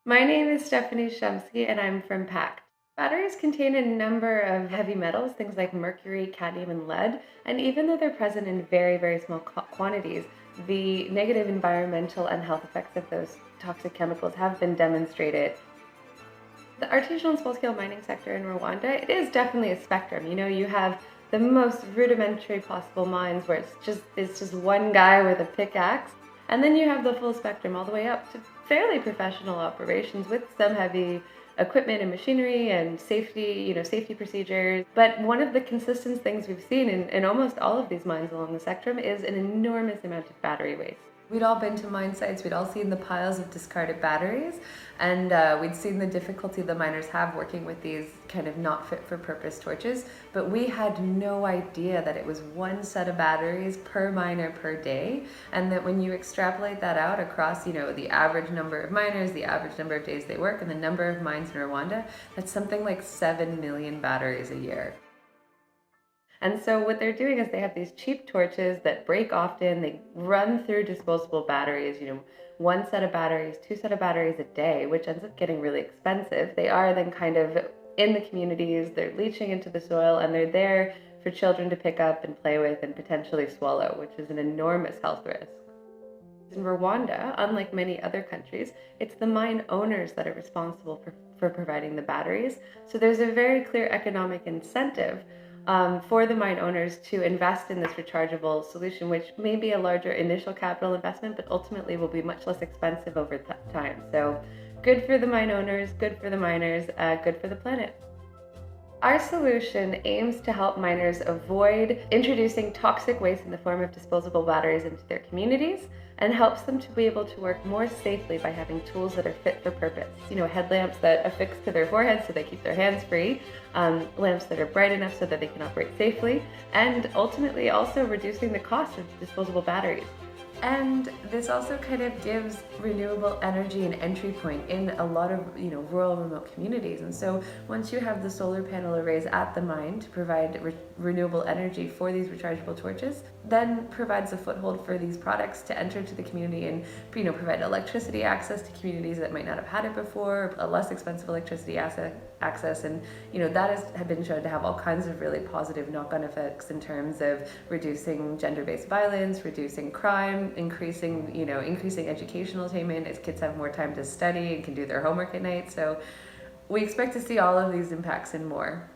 My name is Stephanie Shumsky and I'm from PACT. Batteries contain a number of heavy metals, things like mercury, cadmium, and lead, and even though they're present in very, very small quantities, the negative environmental and health effects of those toxic chemicals have been demonstrated. The artisanal and small-scale mining sector in Rwanda, it is definitely a spectrum. You have the most rudimentary possible mines where it's just one guy with a pickaxe, and then you have the full spectrum all the way up to fairly professional operations with some heavy equipment and machinery and safety procedures. But one of the consistent things we've seen in almost all of these mines along the spectrum is an enormous amount of battery waste. We'd all been to mine sites, we'd all seen the piles of discarded batteries, and we'd seen the difficulty the miners have working with these kind of not fit for purpose torches, but we had no idea that it was one set of batteries per miner per day, and that when you extrapolate that out across, the average number of miners, the average number of days they work, and the number of mines in Rwanda, that's something like 7 million batteries a year. And so what they're doing is they have these cheap torches that break often. They run through disposable batteries, one set of batteries, two set of batteries a day, which ends up getting really expensive. They are then kind of in the communities, they're leaching into the soil, and they're there for children to pick up and play with and potentially swallow, which is an enormous health risk. In Rwanda, unlike many other countries, it's the mine owners that are responsible for providing the batteries. So there's a very clear economic incentive for the mine owners to invest in this rechargeable solution, which may be a larger initial capital investment, but ultimately will be much less expensive over time. So good for the mine owners, good for the miners, good for the planet. Our solution aims to help miners avoid introducing toxic waste in the form of disposable batteries into their communities and helps them to be able to work more safely by having tools that are fit for purpose. Headlamps that affix to their foreheads so they keep their hands free, lamps that are bright enough so that they can operate safely, and ultimately also reducing the cost of disposable batteries. And this also kind of gives renewable energy an entry point in a lot of rural remote communities. And so once you have the solar panel arrays at the mine to provide renewable energy for these rechargeable torches, then provides a foothold for these products to enter to the community and provide electricity access to communities that might not have had it before, a less expensive electricity access, and that has been shown to have all kinds of really positive knock-on effects in terms of reducing gender-based violence, reducing crime, increasing educational attainment as kids have more time to study and can do their homework at night. So we expect to see all of these impacts and more.